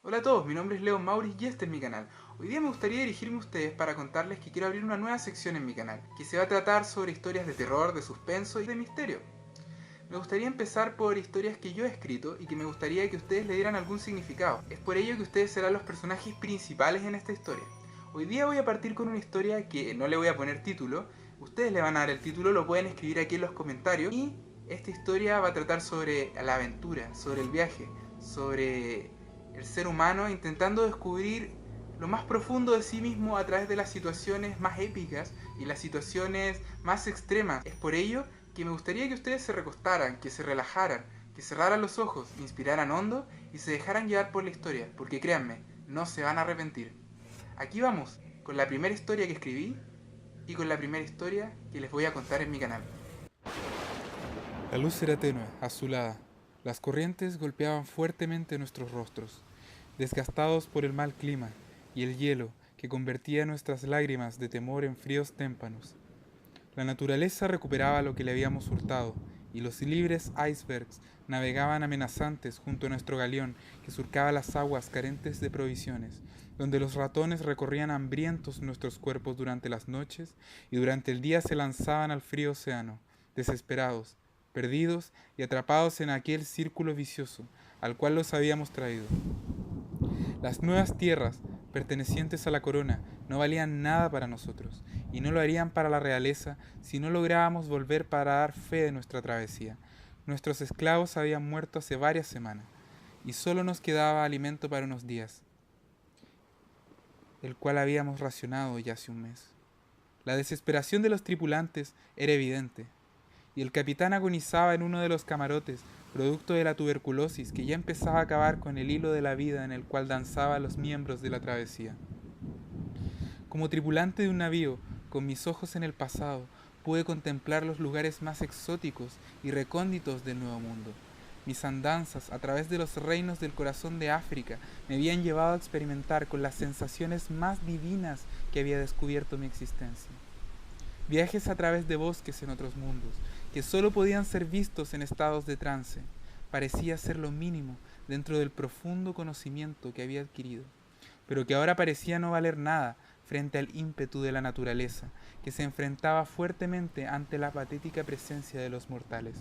Hola a todos, mi nombre es Leo Maurice y este es mi canal. Hoy día me gustaría dirigirme a ustedes para contarles que quiero abrir una nueva sección en mi canal, que se va a tratar sobre historias de terror, de suspenso y de misterio. Me gustaría empezar por historias que yo he escrito y que me gustaría que ustedes le dieran algún significado. Es por ello que ustedes serán los personajes principales en esta historia. Hoy día voy a partir con una historia que no le voy a poner título, ustedes le van a dar el título, lo pueden escribir aquí en los comentarios y esta historia va a tratar sobre la aventura, sobre el viaje, sobre el ser humano intentando descubrir lo más profundo de sí mismo a través de las situaciones más épicas y las situaciones más extremas. Es por ello que me gustaría que ustedes se recostaran, que se relajaran, que cerraran los ojos, inspiraran hondo y se dejaran llevar por la historia, porque créanme, no se van a arrepentir. Aquí vamos, con la primera historia que escribí y con la primera historia que les voy a contar en mi canal. La luz era tenue, azulada. Las corrientes golpeaban fuertemente nuestros rostros, desgastados por el mal clima y el hielo que convertía nuestras lágrimas de temor en fríos témpanos. La naturaleza recuperaba lo que le habíamos hurtado, y los libres icebergs navegaban amenazantes junto a nuestro galeón que surcaba las aguas carentes de provisiones, donde los ratones recorrían hambrientos nuestros cuerpos durante las noches y durante el día se lanzaban al frío océano, desesperados, perdidos y atrapados en aquel círculo vicioso al cual los habíamos traído. Las nuevas tierras, pertenecientes a la corona, no valían nada para nosotros, y no lo harían para la realeza si no lográbamos volver para dar fe de nuestra travesía. Nuestros esclavos habían muerto hace varias semanas, y solo nos quedaba alimento para unos días, el cual habíamos racionado ya hace un mes. La desesperación de los tripulantes era evidente, y el capitán agonizaba en uno de los camarotes, producto de la tuberculosis que ya empezaba a acabar con el hilo de la vida en el cual danzaban los miembros de la travesía. Como tripulante de un navío, con mis ojos en el pasado, pude contemplar los lugares más exóticos y recónditos del Nuevo Mundo. Mis andanzas a través de los reinos del corazón de África me habían llevado a experimentar con las sensaciones más divinas que había descubierto mi existencia. Viajes a través de bosques en otros mundos, que solo podían ser vistos en estados de trance, parecía ser lo mínimo dentro del profundo conocimiento que había adquirido, pero que ahora parecía no valer nada frente al ímpetu de la naturaleza, que se enfrentaba fuertemente ante la patética presencia de los mortales.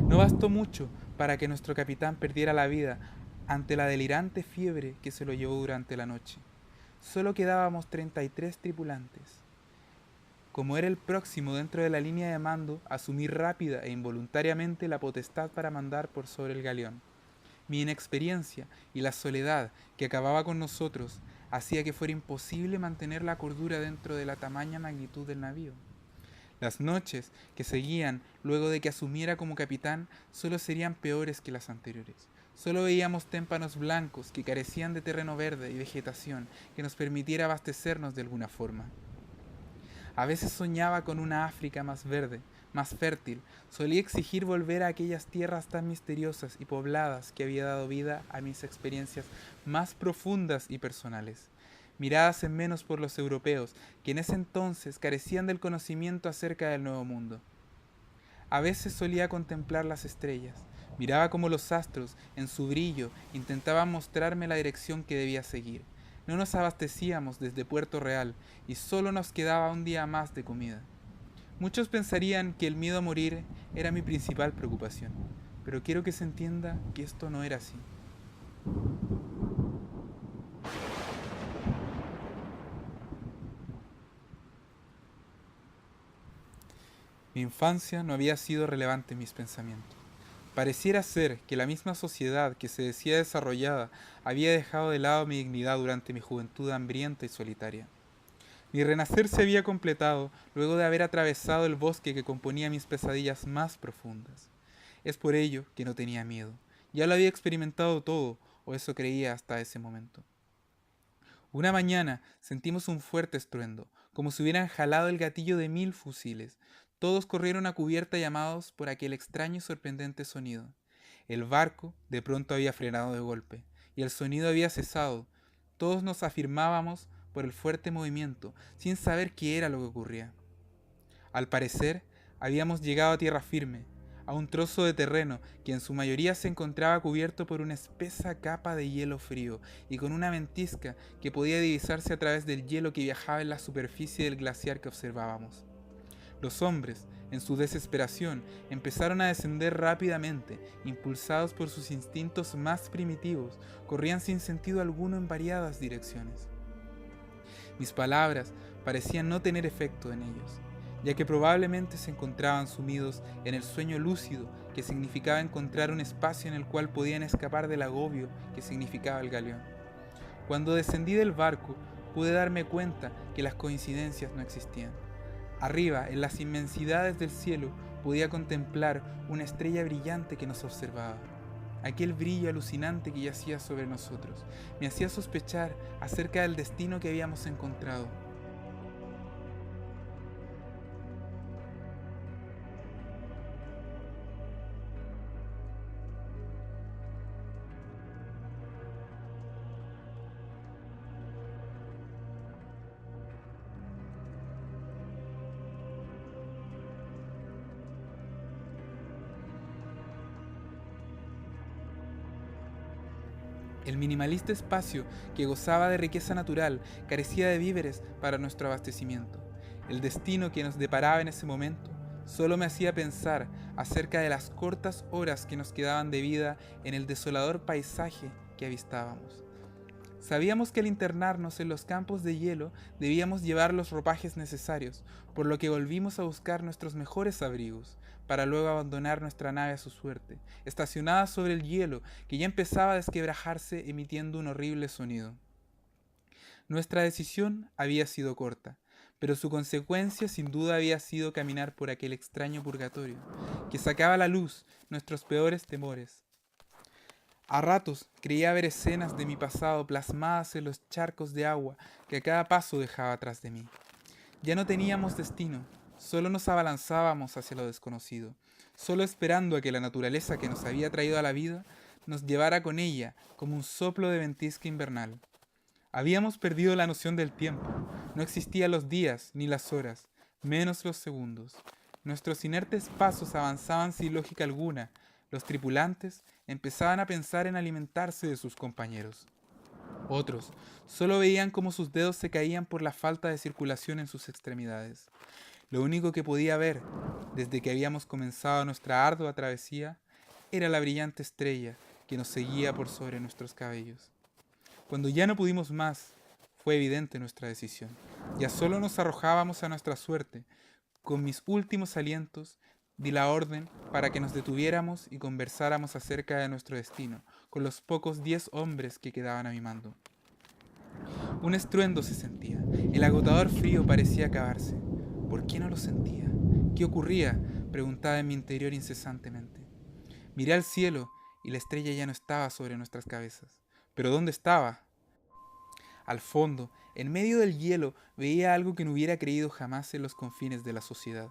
No bastó mucho para que nuestro capitán perdiera la vida ante la delirante fiebre que se lo llevó durante la noche. Solo quedábamos 33 tripulantes. Como era el próximo dentro de la línea de mando, asumí rápida e involuntariamente la potestad para mandar por sobre el galeón. Mi inexperiencia y la soledad que acababa con nosotros hacía que fuera imposible mantener la cordura dentro de la tamaña magnitud del navío. Las noches que seguían luego de que asumiera como capitán solo serían peores que las anteriores. Solo veíamos témpanos blancos que carecían de terreno verde y vegetación que nos permitiera abastecernos de alguna forma. A veces soñaba con una África más verde, más fértil. Solía exigir volver a aquellas tierras tan misteriosas y pobladas que había dado vida a mis experiencias más profundas y personales. Miradas en menos por los europeos, que en ese entonces carecían del conocimiento acerca del Nuevo Mundo. A veces solía contemplar las estrellas. Miraba cómo los astros, en su brillo, intentaban mostrarme la dirección que debía seguir. No nos abastecíamos desde Puerto Real y solo nos quedaba un día más de comida. Muchos pensarían que el miedo a morir era mi principal preocupación, pero quiero que se entienda que esto no era así. Mi infancia no había sido relevante en mis pensamientos. Pareciera ser que la misma sociedad que se decía desarrollada había dejado de lado mi dignidad durante mi juventud hambrienta y solitaria. Mi renacer se había completado luego de haber atravesado el bosque que componía mis pesadillas más profundas. Es por ello que no tenía miedo. Ya lo había experimentado todo, o eso creía hasta ese momento. Una mañana sentimos un fuerte estruendo, como si hubieran jalado el gatillo de 1000 fusiles. Todos corrieron a cubierta llamados por aquel extraño y sorprendente sonido. El barco de pronto había frenado de golpe, y el sonido había cesado. Todos nos afirmábamos por el fuerte movimiento, sin saber qué era lo que ocurría. Al parecer, habíamos llegado a tierra firme. a un trozo de terreno que en su mayoría se encontraba cubierto por una espesa capa de hielo frío y con una ventisca que podía divisarse a través del hielo que viajaba en la superficie del glaciar que observábamos. Los hombres, en su desesperación, empezaron a descender rápidamente, impulsados por sus instintos más primitivos, corrían sin sentido alguno en variadas direcciones. Mis palabras parecían no tener efecto en ellos, ya que probablemente se encontraban sumidos en el sueño lúcido que significaba encontrar un espacio en el cual podían escapar del agobio que significaba el galeón. Cuando descendí del barco, pude darme cuenta que las coincidencias no existían. Arriba, en las inmensidades del cielo, podía contemplar una estrella brillante que nos observaba. Aquel brillo alucinante que yacía sobre nosotros me hacía sospechar acerca del destino que habíamos encontrado. El minimalista espacio, que gozaba de riqueza natural, carecía de víveres para nuestro abastecimiento. El destino que nos deparaba en ese momento solo me hacía pensar acerca de las cortas horas que nos quedaban de vida en el desolador paisaje que avistábamos. Sabíamos que al internarnos en los campos de hielo debíamos llevar los ropajes necesarios, por lo que volvimos a buscar nuestros mejores abrigos, para luego abandonar nuestra nave a su suerte, estacionada sobre el hielo que ya empezaba a desquebrajarse emitiendo un horrible sonido. Nuestra decisión había sido corta, pero su consecuencia sin duda había sido caminar por aquel extraño purgatorio, que sacaba a la luz nuestros peores temores. A ratos creía ver escenas de mi pasado plasmadas en los charcos de agua que a cada paso dejaba tras de mí. Ya no teníamos destino, solo nos abalanzábamos hacia lo desconocido, solo esperando a que la naturaleza que nos había traído a la vida nos llevara con ella como un soplo de ventisca invernal. Habíamos perdido la noción del tiempo, no existían los días ni las horas, menos los segundos. Nuestros inertes pasos avanzaban sin lógica alguna. Los tripulantes empezaban a pensar en alimentarse de sus compañeros. Otros solo veían cómo sus dedos se caían por la falta de circulación en sus extremidades. Lo único que podía ver, desde que habíamos comenzado nuestra ardua travesía, era la brillante estrella que nos seguía por sobre nuestros cabellos. Cuando ya no pudimos más, fue evidente nuestra decisión. Ya solo nos arrojábamos a nuestra suerte. Con mis últimos alientos, di la orden para que nos detuviéramos y conversáramos acerca de nuestro destino, con los pocos 10 hombres que quedaban a mi mando. Un estruendo se sentía. El agotador frío parecía acabarse. ¿Por qué no lo sentía? ¿Qué ocurría? Preguntaba en mi interior incesantemente. Miré al cielo y la estrella ya no estaba sobre nuestras cabezas. ¿Pero dónde estaba? Al fondo, en medio del hielo, veía algo que no hubiera creído jamás en los confines de la sociedad.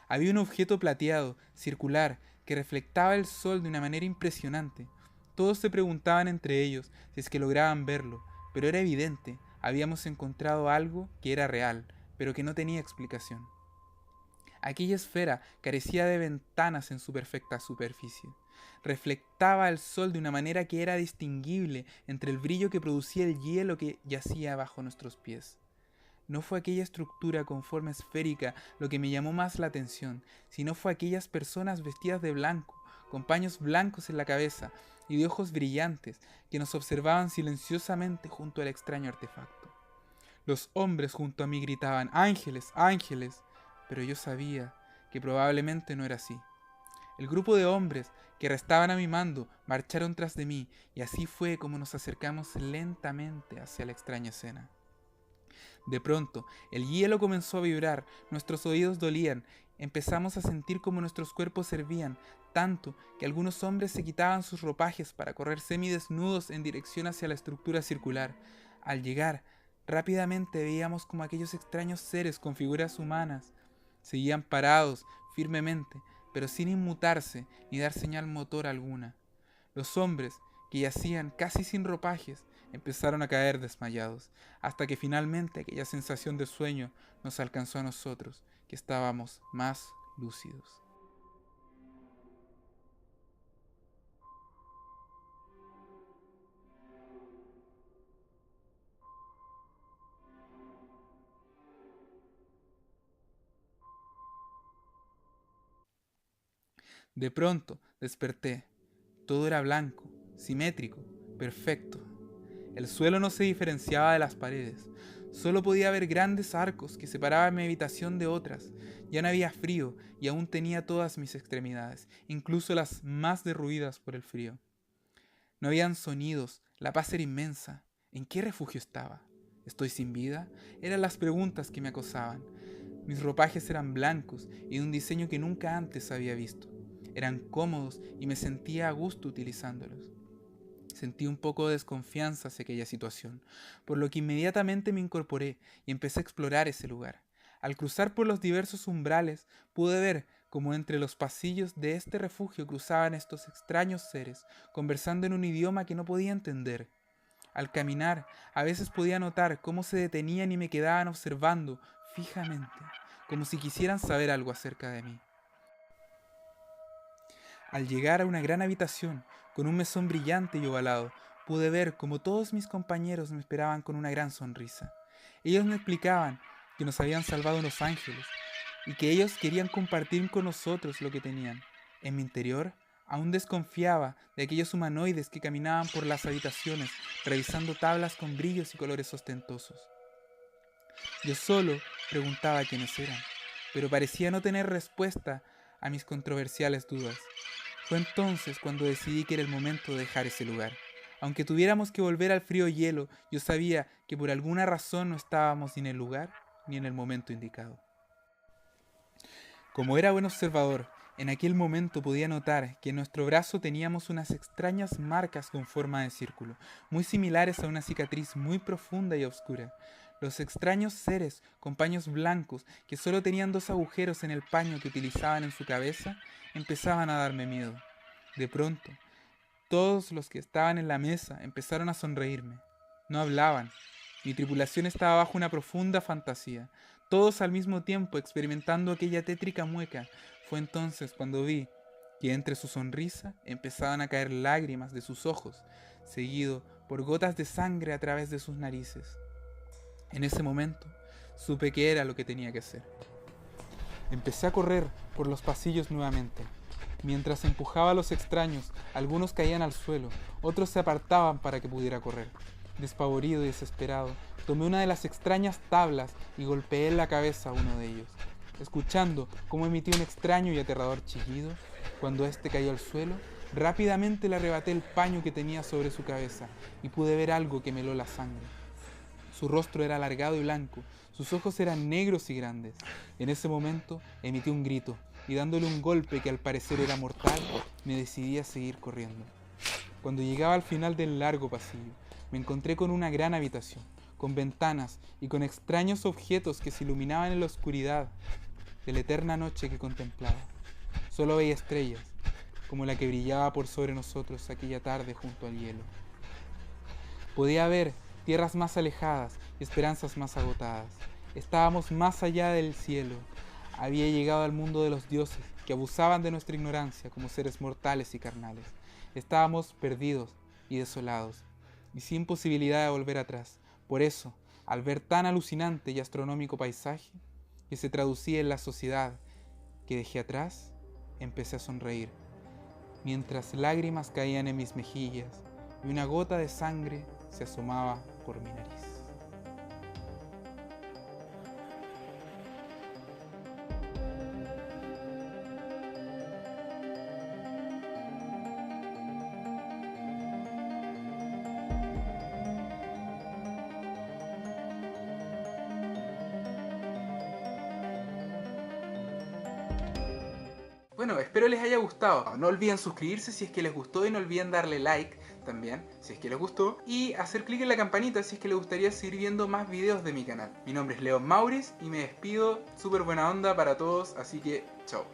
Había un objeto plateado, circular, que reflectaba el sol de una manera impresionante. Todos se preguntaban entre ellos si es que lograban verlo, pero era evidente, habíamos encontrado algo que era real, pero que no tenía explicación. Aquella esfera carecía de ventanas en su perfecta superficie. Reflectaba el sol de una manera que era distinguible entre el brillo que producía el hielo que yacía bajo nuestros pies. No fue aquella estructura con forma esférica lo que me llamó más la atención, sino fue aquellas personas vestidas de blanco, con paños blancos en la cabeza y de ojos brillantes, que nos observaban silenciosamente junto al extraño artefacto. Los hombres junto a mí gritaban «¡Ángeles! ¡Ángeles!», pero yo sabía que probablemente no era así. El grupo de hombres que restaban a mi mando marcharon tras de mí, y así fue como nos acercamos lentamente hacia la extraña escena. De pronto, el hielo comenzó a vibrar, nuestros oídos dolían, empezamos a sentir como nuestros cuerpos hervían, tanto que algunos hombres se quitaban sus ropajes para correr semidesnudos en dirección hacia la estructura circular. Al llegar, rápidamente veíamos como aquellos extraños seres con figuras humanas seguían parados firmemente, pero sin inmutarse ni dar señal motor alguna. Los hombres, que yacían casi sin ropajes, empezaron a caer desmayados, hasta que finalmente aquella sensación de sueño nos alcanzó a nosotros, que estábamos más lúcidos. De pronto desperté. Todo era blanco, simétrico, perfecto. El suelo no se diferenciaba de las paredes. Solo podía ver grandes arcos que separaban mi habitación de otras. Ya no había frío y aún tenía todas mis extremidades, incluso las más derruidas por el frío. No habían sonidos, la paz era inmensa. ¿En qué refugio estaba? ¿Estoy sin vida? Eran las preguntas que me acosaban. Mis ropajes eran blancos y de un diseño que nunca antes había visto. Eran cómodos y me sentía a gusto utilizándolos. Sentí un poco de desconfianza hacia aquella situación, por lo que inmediatamente me incorporé y empecé a explorar ese lugar. Al cruzar por los diversos umbrales, pude ver cómo entre los pasillos de este refugio cruzaban estos extraños seres, conversando en un idioma que no podía entender. Al caminar, a veces podía notar cómo se detenían y me quedaban observando fijamente, como si quisieran saber algo acerca de mí. Al llegar a una gran habitación, con un mesón brillante y ovalado, pude ver cómo todos mis compañeros me esperaban con una gran sonrisa. Ellos me explicaban que nos habían salvado unos ángeles y que ellos querían compartir con nosotros lo que tenían. En mi interior, aún desconfiaba de aquellos humanoides que caminaban por las habitaciones revisando tablas con brillos y colores ostentosos. Yo solo preguntaba quiénes eran, pero parecía no tener respuesta a mis controversiales dudas. Fue entonces cuando decidí que era el momento de dejar ese lugar. Aunque tuviéramos que volver al frío hielo, yo sabía que por alguna razón no estábamos ni en el lugar ni en el momento indicado. Como era buen observador, en aquel momento podía notar que en nuestro brazo teníamos unas extrañas marcas con forma de círculo, muy similares a una cicatriz muy profunda y oscura. Los extraños seres con paños blancos, que solo tenían 2 agujeros en el paño que utilizaban en su cabeza, empezaban a darme miedo. De pronto, todos los que estaban en la mesa empezaron a sonreírme. No hablaban. Mi tripulación estaba bajo una profunda fantasía, todos al mismo tiempo experimentando aquella tétrica mueca. Fue entonces cuando vi que entre su sonrisa empezaban a caer lágrimas de sus ojos, seguido por gotas de sangre a través de sus narices. En ese momento, supe que era lo que tenía que hacer. Empecé a correr por los pasillos nuevamente. Mientras empujaba a los extraños, algunos caían al suelo, otros se apartaban para que pudiera correr. Despavorido y desesperado, tomé una de las extrañas tablas y golpeé en la cabeza a uno de ellos. Escuchando cómo emitía un extraño y aterrador chillido, cuando éste cayó al suelo, rápidamente le arrebaté el paño que tenía sobre su cabeza y pude ver algo que me heló la sangre. Su rostro era alargado y blanco, sus ojos eran negros y grandes. En ese momento emití un grito y dándole un golpe que al parecer era mortal, me decidí a seguir corriendo. Cuando llegaba al final del largo pasillo, me encontré con una gran habitación, con ventanas y con extraños objetos que se iluminaban en la oscuridad de la eterna noche que contemplaba. Solo veía estrellas, como la que brillaba por sobre nosotros aquella tarde junto al hielo. Podía ver tierras más alejadas y esperanzas más agotadas. Estábamos más allá del cielo. Había llegado al mundo de los dioses, que abusaban de nuestra ignorancia como seres mortales y carnales. Estábamos perdidos y desolados, y sin posibilidad de volver atrás. Por eso, al ver tan alucinante y astronómico paisaje, que se traducía en la sociedad que dejé atrás, empecé a sonreír, mientras lágrimas caían en mis mejillas y una gota de sangre se asomaba por mi nariz. Bueno, espero les haya gustado. No olviden suscribirse si es que les gustó y no olviden darle like también si es que les gustó y hacer clic en la campanita si es que les gustaría seguir viendo más videos de mi canal. Mi nombre es Leon Maurice y me despido. Súper buena onda para todos, así que chao.